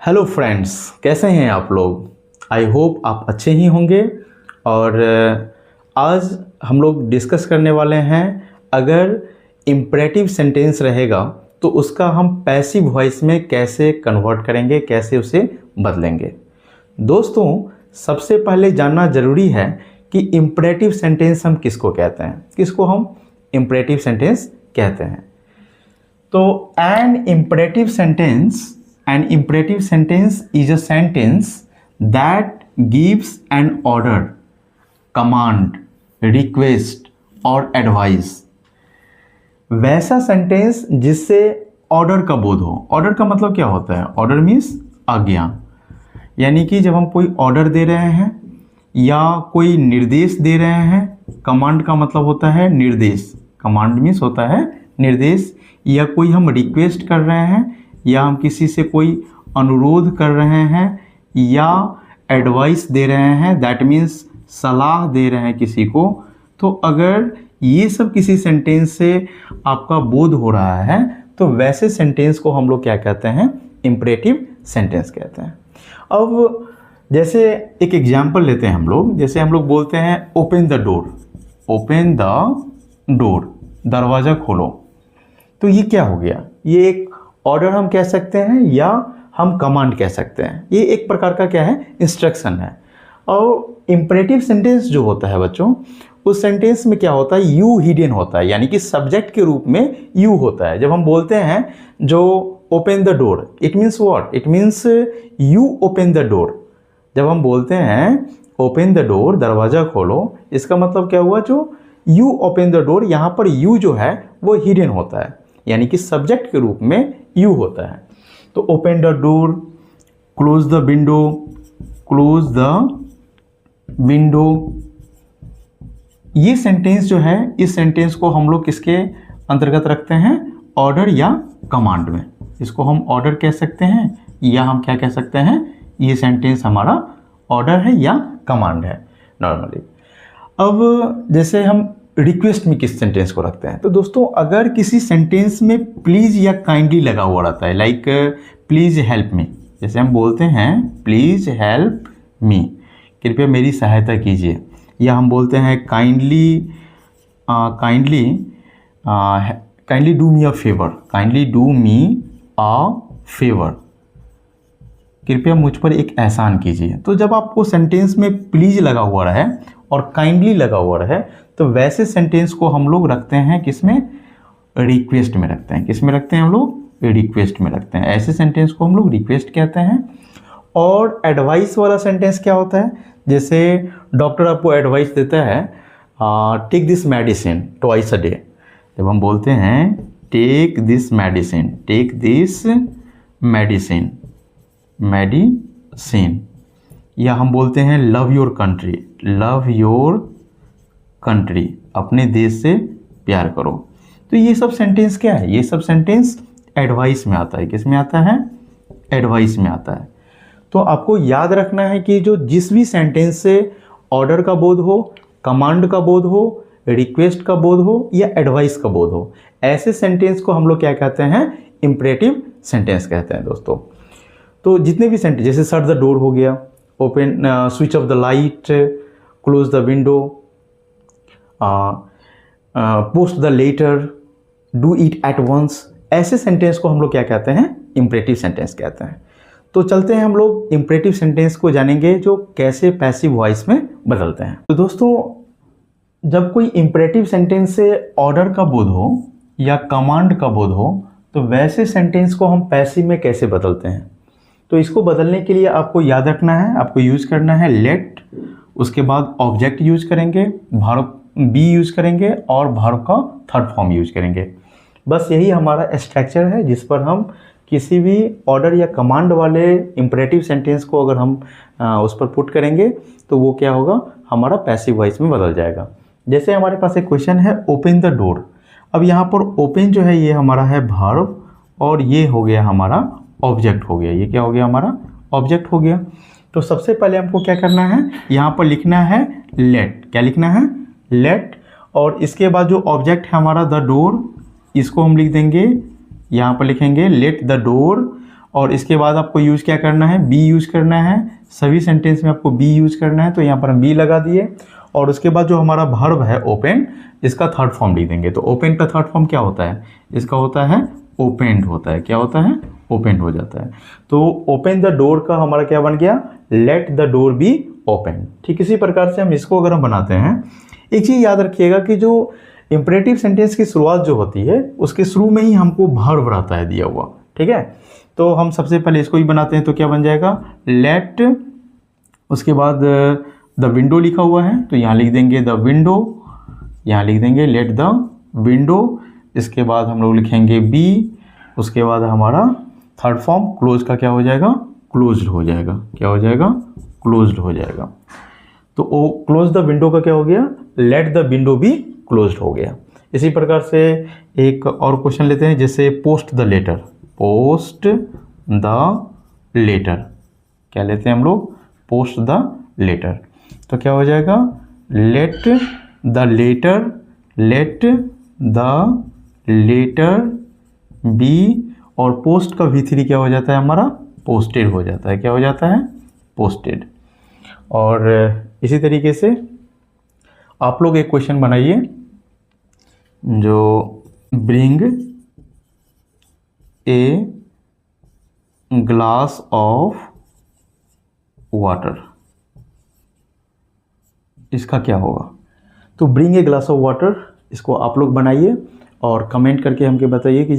Hello friends, कैसे हैं आप लोग। आई होप आप अच्छे ही होंगे। और आज हम लोग डिस्कस करने वाले हैं, अगर इम्परेटिव सेंटेंस रहेगा तो उसका हम पैसिव वॉइस में कैसे कन्वर्ट करेंगे, कैसे उसे बदलेंगे। दोस्तों, सबसे पहले जानना ज़रूरी है कि इम्परेटिव सेंटेंस हम किसको कहते हैं, किसको हम इम्परेटिव सेंटेंस कहते हैं। तो an imperative sentence is a sentence that gives an order, command, request और advice। वैसा सेंटेंस जिससे ऑर्डर का बोध हो। ऑर्डर का मतलब क्या होता है? ऑर्डर मीन्स आज्ञा, यानी कि जब हम कोई ऑर्डर दे रहे हैं या कोई निर्देश दे रहे हैं। कमांड का मतलब होता है निर्देश, कमांड मीन्स होता है निर्देश। या कोई हम रिक्वेस्ट कर रहे हैं, या हम किसी से कोई अनुरोध कर रहे हैं, या एडवाइस दे रहे हैं, दैट मीन्स सलाह दे रहे हैं किसी को। तो अगर ये सब किसी सेंटेंस से आपका बोध हो रहा है तो वैसे सेंटेंस को हम लोग क्या कहते हैं? इम्परेटिव सेंटेंस कहते हैं। अब जैसे एक एग्जाम्पल लेते हैं हम लोग। जैसे हम लोग बोलते हैं open the door, open the door, दरवाज़ा खोलो। तो ये क्या हो गया? ये एक ऑर्डर हम कह सकते हैं या हम कमांड कह सकते हैं। ये एक प्रकार का क्या है? इंस्ट्रक्शन है। और इम्परेटिव सेंटेंस जो होता है बच्चों, उस सेंटेंस में क्या होता है? यू हिडन होता है, यानी कि सब्जेक्ट के रूप में यू होता है। जब हम बोलते हैं जो open the door, it means what? It means you open the door. जब हम बोलते हैं ओपन द डोर, दरवाज़ा खोलो, इसका मतलब क्या हुआ? जो यू ओपन द डोर, यहाँ पर यू जो है वो हिडन होता है, यानी कि सब्जेक्ट के रूप में यू होता है। तो open the door, close the window, close the window. ये सेंटेंस जो है, इस सेंटेंस को हम लोग किसके अंतर्गत रखते हैं? ऑर्डर या कमांड में। इसको हम ऑर्डर कह सकते हैं, या हम क्या कह सकते हैं? ये सेंटेंस हमारा ऑर्डर है या कमांड है नॉर्मली। अब जैसे हम रिक्वेस्ट में किस सेंटेंस को रखते हैं? तो दोस्तों, अगर किसी सेंटेंस में प्लीज़ या काइंडली लगा हुआ रहता है, लाइक प्लीज़ हेल्प मी। जैसे हम बोलते हैं प्लीज़ हेल्प मी, कृपया मेरी सहायता कीजिए। या हम बोलते हैं kindly kindly do me a favour, kindly do me a favour, कृपया मुझ पर एक एहसान कीजिए। तो जब आपको सेंटेंस में प्लीज़ लगा हुआ रहे और काइंडली लगा हुआ रहे, तो वैसे सेंटेंस को हम लोग रखते हैं किसमें? रिक्वेस्ट में रखते हैं। किस में रखते हैं हम लोग? रिक्वेस्ट में रखते हैं। ऐसे सेंटेंस को हम लोग रिक्वेस्ट कहते हैं। और एडवाइस वाला सेंटेंस क्या होता है? जैसे डॉक्टर आपको एडवाइस देता है take this medicine twice a day. जब हम बोलते हैं take this medicine, take this medicine, medicine. या हम बोलते हैं love your country, love your country, अपने देश से प्यार करो। तो ये सब सेंटेंस क्या है? ये सब सेंटेंस एडवाइस में आता है। किस में आता है? एडवाइस में आता है। तो आपको याद रखना है कि जो जिस भी सेंटेंस से ऑर्डर का बोध हो, कमांड का बोध हो, रिक्वेस्ट का बोध हो या एडवाइस का बोध हो, ऐसे सेंटेंस को हम लोग क्या कहते हैं? इम्परेटिव सेंटेंस कहते हैं दोस्तों। तो जितने भी सेंटेंस, जैसे शट द डोर हो गया, open, switch off the light, close the window, post the letter, do it at once, ऐसे सेंटेंस को हम लोग क्या कहते हैं? इम्परेटिव सेंटेंस कहते हैं। तो चलते हैं हम लोग इम्परेटिव सेंटेंस को जानेंगे जो कैसे पैसिव वॉइस में बदलते हैं। तो दोस्तों, जब कोई इम्परेटिव सेंटेंस से ऑर्डर का बोध हो या कमांड का बोध हो, तो वैसे सेंटेंस को हम पैसिव में कैसे बदलते हैं? तो इसको बदलने के लिए आपको याद रखना है, आपको यूज करना है लेट, उसके बाद ऑब्जेक्ट यूज करेंगे, वर्ब बी यूज करेंगे और वर्ब का थर्ड फॉर्म यूज करेंगे। बस यही हमारा स्ट्रक्चर है जिस पर हम किसी भी ऑर्डर या कमांड वाले इम्परेटिव सेंटेंस को अगर हम उस पर पुट करेंगे तो वो क्या होगा? हमारा पैसिव वॉइस में बदल जाएगा। जैसे हमारे पास एक क्वेश्चन है ओपन द डोर। अब यहाँ पर ओपन जो है ये हमारा है वर्ब और ये हो गया हमारा ऑब्जेक्ट हो गया। ये क्या हो गया? हमारा ऑब्जेक्ट हो गया। तो सबसे पहले हमको क्या करना है? यहाँ पर लिखना है लेट। क्या लिखना है? लेट। और इसके बाद जो ऑब्जेक्ट है हमारा द डोर, इसको हम लिख देंगे, यहाँ पर लिखेंगे लेट द डोर और इसके बाद आपको यूज़ क्या करना है, बी यूज़ करना है। सभी सेंटेंस में आपको बी यूज़ करना है, तो यहाँ पर हम बी लगा दिए। और उसके बाद जो हमारा वर्ब है ओपन, इसका थर्ड फॉर्म लिख देंगे। तो ओपन का थर्ड फॉर्म क्या होता है, इसका होता है ओपेंड होता है। क्या होता है, ओपेंड हो जाता है। तो ओपन द डोर का हमारा क्या बन गया, let the door be open. ठीक इसी प्रकार से हम इसको अगर हम बनाते हैं, एक चीज़ याद रखिएगा कि जो इंपरेटिव सेंटेंस की शुरुआत जो होती है उसके शुरू में ही हमको वर्ब रहता है दिया हुआ। ठीक है, तो हम सबसे पहले इसको ही बनाते हैं। तो क्या बन जाएगा, लेट, उसके बाद द विंडो लिखा हुआ है तो यहाँ लिख देंगे द विंडो, यहाँ लिख देंगे लेट द विंडो। इसके बाद हम लोग लिखेंगे बी, उसके बाद हमारा थर्ड फॉर्म क्लोज का क्या हो जाएगा, क्लोज्ड हो जाएगा। क्या हो जाएगा, क्लोज्ड हो जाएगा। तो ओ क्लोज द विंडो का क्या हो गया, let the window be closed हो गया। इसी प्रकार से एक और क्वेश्चन लेते हैं, जैसे post the letter. Post the letter, क्या लेते हैं हम लोग, पोस्ट द लेटर। तो क्या हो जाएगा, let the letter, let the letter be, और पोस्ट का V3 क्या हो जाता है हमारा, पोस्टेड हो जाता है। क्या हो जाता है, पोस्टेड। और इसी तरीके से आप लोग एक क्वेश्चन बनाइए, जो bring a glass of water, इसका क्या होगा। तो bring a glass of water, इसको आप लोग बनाइए और कमेंट करके हमको बताइए कि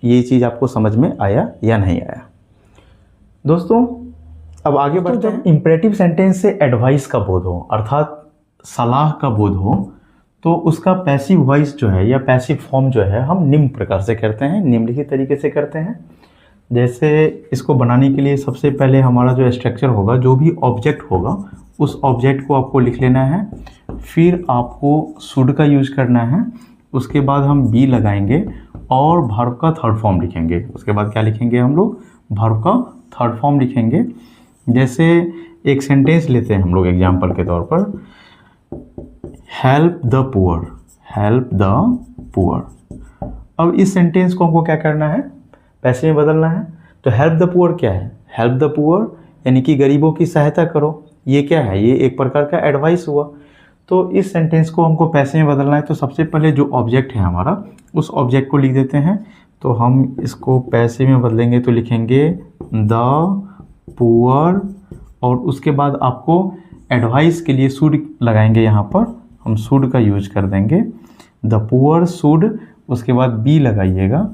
ये चीज़ आपको समझ में आया या नहीं आया। दोस्तों अब आगे बढ़ते हैं। इंपरेटिव सेंटेंस से एडवाइस का बोध हो, अर्थात सलाह का बोध हो, तो उसका पैसिव वॉइस जो है या पैसिव फॉर्म जो है हम निम्न प्रकार से करते हैं, निम्नलिखित तरीके से करते हैं। जैसे इसको बनाने के लिए सबसे पहले हमारा जो स्ट्रक्चर होगा, जो भी ऑब्जेक्ट होगा उस ऑब्जेक्ट को आपको लिख लेना है, फिर आपको शुड का यूज करना है, उसके बाद हम बी लगाएंगे और वर्ब का थर्ड फॉर्म लिखेंगे। उसके बाद क्या लिखेंगे हम लोग, वर्ब का थर्ड फॉर्म लिखेंगे। जैसे एक सेंटेंस लेते हैं हम लोग एग्जाम्पल के तौर पर, help the poor, help the poor. अब इस सेंटेंस को हमको क्या करना है, पैसे में बदलना है। तो हेल्प द पुअर क्या है, हेल्प द पुअर यानी कि गरीबों की सहायता करो। ये क्या है, ये एक प्रकार का एडवाइस हुआ। तो इस सेंटेंस को हमको पैसे में बदलना है, तो सबसे पहले जो ऑब्जेक्ट है हमारा, उस ऑब्जेक्ट को लिख देते हैं। तो हम इसको पैसे में बदलेंगे तो लिखेंगे द पुअर, और उसके बाद आपको एडवाइस के लिए शुड लगाएंगे। यहाँ पर हम शुड का यूज कर देंगे, द पुअर शुड, उसके बाद बी लगाइएगा,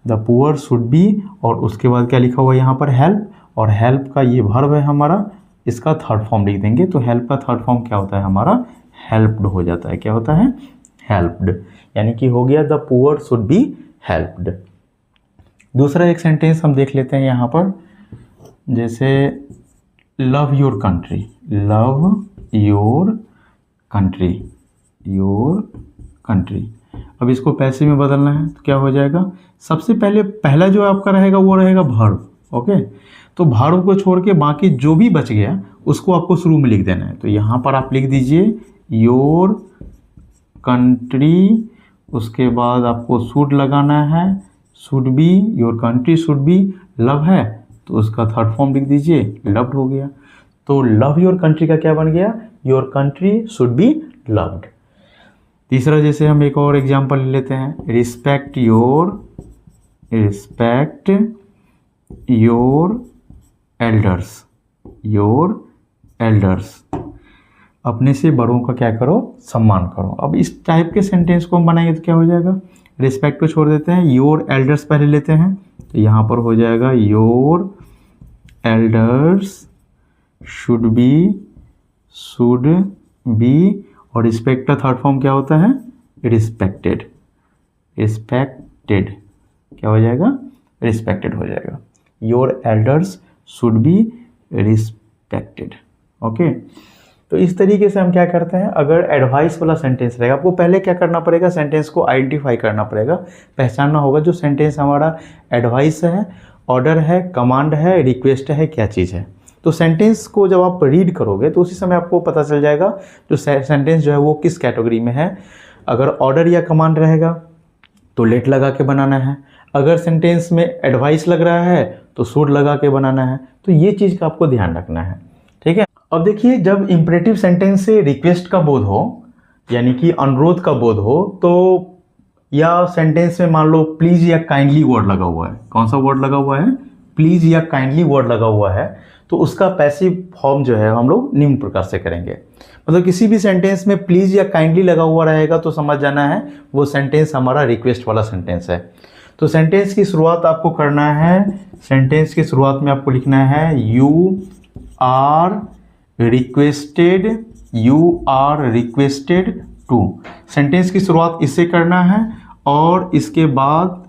द पुअर शुड बी, और उसके बाद क्या लिखा हुआ है यहाँ पर, हेल्प, और हेल्प का ये वर्ब है हमारा, इसका थर्ड फॉर्म लिख देंगे। तो हेल्प का थर्ड फॉर्म क्या होता है हमारा, हेल्प्ड हो जाता है। क्या होता है, हेल्प्ड, यानी कि हो गया the poor should be helped. दूसरा एक सेंटेंस हम देख लेते हैं यहाँ पर, जैसे love your country, love your country, your country. अब इसको पैसे में बदलना है तो क्या हो जाएगा, सबसे पहले पहला जो आपका रहेगा वो रहेगा वर्ब। ओके, तो वर्ब को छोड़ के बाकी जो भी बच गया उसको आपको शुरू में लिख देना है। तो यहाँ पर आप लिख दीजिए योर कंट्री, उसके बाद आपको शुड लगाना है, should be, your country should be, love है तो उसका थर्ड फॉर्म लिख दीजिए, लव्ड हो गया। तो लव योर कंट्री का क्या बन गया, your country should be loved. तीसरा जैसे हम एक और एग्जांपल लेते हैं, respect your, respect your elders, your elders, अपने से बड़ों का क्या करो, सम्मान करो। अब इस टाइप के सेंटेंस को हम बनाएंगे तो क्या हो जाएगा, रिस्पेक्ट को छोड़ देते हैं, योर एल्डर्स पहले लेते हैं, तो यहाँ पर हो जाएगा योर एल्डर्स शुड बी, और रिस्पेक्ट का थर्ड फॉर्म क्या होता है, रिस्पेक्टेड, रिस्पेक्टेड क्या हो जाएगा, रिस्पेक्टेड हो जाएगा। Your elders should be respected. Okay, तो इस तरीके से हम क्या करते हैं, अगर एडवाइस वाला सेंटेंस रहेगा, आपको पहले क्या करना पड़ेगा, सेंटेंस को आइडेंटिफाई करना पड़ेगा, पहचानना होगा जो सेंटेंस हमारा एडवाइस है, ऑर्डर है, कमांड है, रिक्वेस्ट है, क्या चीज़ है। तो सेंटेंस को जब आप रीड करोगे तो उसी समय आपको पता चल जाएगा जो सेंटेंस जो है वो किस कैटेगरी में है। अगर ऑर्डर या कमांड रहेगा तो लेट लगा के बनाना है, अगर सेंटेंस में एडवाइस लग रहा है तो शुड लगा के बनाना है। तो ये चीज़ का आपको ध्यान रखना है, ठीक है। अब देखिए, जब इंपरेटिव सेंटेंस से रिक्वेस्ट का बोध हो, यानी कि अनुरोध का बोध हो, तो या सेंटेंस में मान लो प्लीज या काइंडली वर्ड लगा हुआ है, कौन सा वर्ड लगा हुआ है, प्लीज या काइंडली वर्ड लगा हुआ है, तो उसका पैसिव फॉर्म जो है हम लोग निम्न प्रकार से करेंगे। मतलब किसी भी सेंटेंस में प्लीज या काइंडली लगा हुआ रहेगा तो समझ जाना है वो सेंटेंस हमारा रिक्वेस्ट वाला सेंटेंस है। तो सेंटेंस की शुरुआत आपको करना है, सेंटेंस की शुरुआत में आपको लिखना है you are requested to. Sentence की शुरुआत इससे करना है और इसके बाद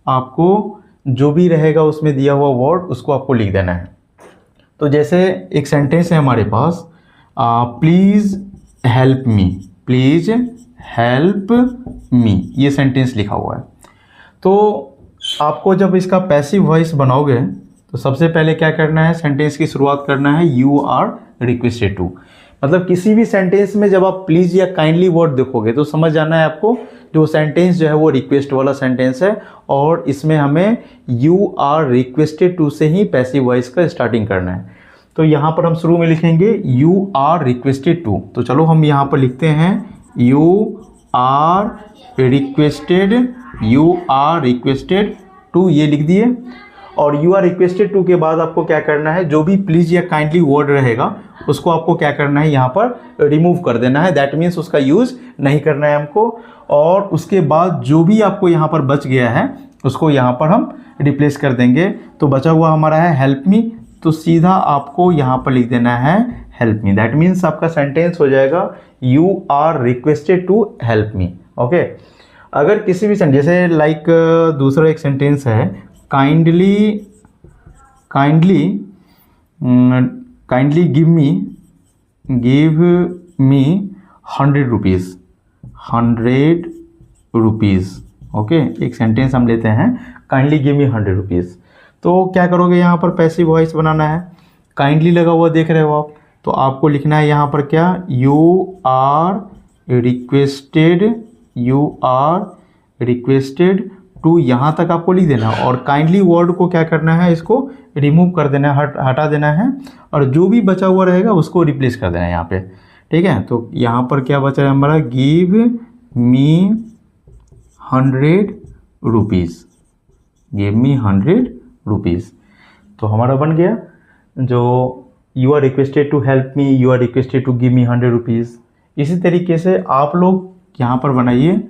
आपको जो भी रहेगा उसमें दिया हुआ वर्ड उसको आपको लिख देना है। तो जैसे एक सेंटेंस है हमारे पास, प्लीज़ हेल्प मी, ये सेंटेंस लिखा हुआ है। तो आपको जब इसका पैसिव वॉइस बनाओगे तो सबसे पहले क्या करना है, सेंटेंस की शुरुआत करना है यू आर रिक्वेस्टेड टू। मतलब किसी भी सेंटेंस में जब आप प्लीज़ या काइंडली वर्ड देखोगे तो समझ जाना है आपको जो सेंटेंस जो है वो रिक्वेस्ट वाला सेंटेंस है और इसमें हमें यू आर रिक्वेस्टेड टू से ही पैसिव वॉइस का स्टार्टिंग करना है। तो यहाँ पर हम शुरू में लिखेंगे यू आर रिक्वेस्टेड टू। तो चलो हम यहाँ पर लिखते हैं यू आर रिक्वेस्टेड टू, ये लिख दिए। और यू आर रिक्वेस्टेड टू के बाद आपको क्या करना है, जो भी प्लीज या काइंडली वर्ड रहेगा उसको आपको क्या करना है, यहाँ पर रिमूव कर देना है। दैट मीन्स उसका यूज़ नहीं करना है हमको। और उसके बाद जो भी आपको यहाँ पर बच गया है उसको यहाँ पर हम रिप्लेस कर देंगे। तो बचा हुआ हमारा है हेल्प मी, तो सीधा आपको यहाँ पर लिख देना है हेल्प मी। दैट मीन्स आपका सेंटेंस हो जाएगा you are requested to help me. Okay. अगर किसी भी सेंटेंस जैसे लाइक दूसरा एक सेंटेंस है kindly give me 100 rupees. Okay, एक सेंटेंस हम लेते हैं काइंडली गिव मी 100 रुपीज़। तो क्या करोगे, यहाँ पर पैसिव वॉइस बनाना है, काइंडली लगा हुआ देख रहे हो आप, तो आपको लिखना है यहाँ पर क्या, यू आर रिक्वेस्टेड टू, यहाँ तक आपको लिख देना है। और काइंडली वर्ड को क्या करना है, इसको रिमूव कर देना है, हटा देना है, और जो भी बचा हुआ रहेगा उसको रिप्लेस कर देना है यहाँ पे। ठीक है, तो यहाँ पर क्या बचा है हमारा, गिव मी 100 रुपीज़। तो हमारा बन गया जो you are requested to help me, you are requested to give me 100 rupees. इसी तरीके से आप लोग यहाँ पर बनाइए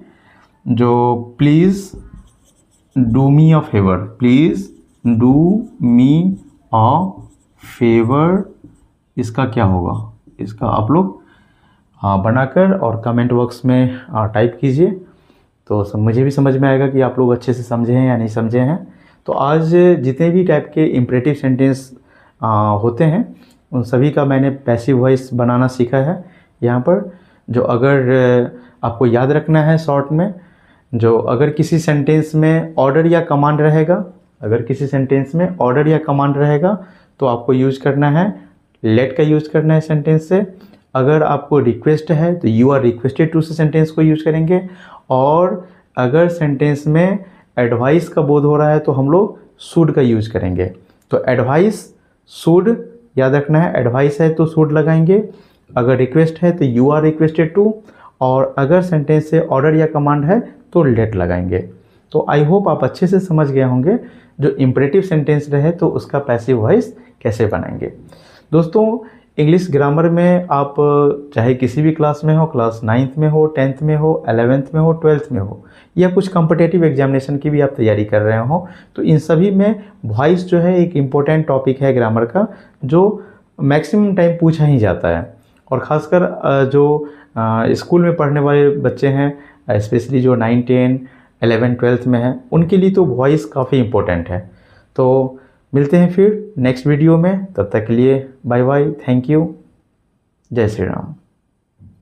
जो please do me a favour, इसका क्या होगा, इसका आप लोग बनाकर और कमेंट बॉक्स में टाइप कीजिए, तो मुझे भी समझ में आएगा कि आप लोग अच्छे से समझे हैं या नहीं समझे हैं। तो आज जितने भी टाइप के इम्परेटिव सेंटेंस होते हैं उन सभी का मैंने पैसिव वॉइस बनाना सीखा है यहाँ पर। जो अगर आपको याद रखना है शॉर्ट में, जो अगर किसी सेंटेंस में ऑर्डर या कमांड रहेगा, तो आपको यूज़ करना है लेट का यूज़ करना है सेंटेंस से। अगर आपको रिक्वेस्ट है तो यू आर रिक्वेस्टेड टू से सेंटेंस को यूज़ करेंगे। और अगर सेंटेंस में एडवाइस का बोध हो रहा है तो हम लोग शुड का यूज़ करेंगे। तो एडवाइस शुड याद रखना है, एडवाइस है तो शुड लगाएंगे, अगर रिक्वेस्ट है तो यू आर रिक्वेस्टेड टू, और अगर सेंटेंस से ऑर्डर या कमांड है तो लेट लगाएंगे। तो आई होप आप अच्छे से समझ गए होंगे जो इम्परेटिव सेंटेंस रहे तो उसका पैसिव वॉइस कैसे बनाएंगे। दोस्तों, इंग्लिश ग्रामर में आप चाहे किसी भी क्लास में हो, क्लास 9th में हो, 10th में हो, 11th में हो, 12th में हो, या कुछ कॉम्पिटिटिव एग्जामिनेशन की भी आप तैयारी कर रहे हो, तो इन सभी में वॉइस जो है एक इम्पोर्टेंट टॉपिक है ग्रामर का, जो मैक्सिमम टाइम पूछा ही जाता है। और ख़ासकर जो स्कूल में पढ़ने वाले बच्चे हैं, स्पेशली जो 9, 10, 11, 12th में हैं, उनके लिए तो वॉइस काफ़ी इम्पोर्टेंट है। तो मिलते हैं फिर नेक्स्ट वीडियो में, तब तक के लिए बाय बाय, थैंक यू, जय श्री राम।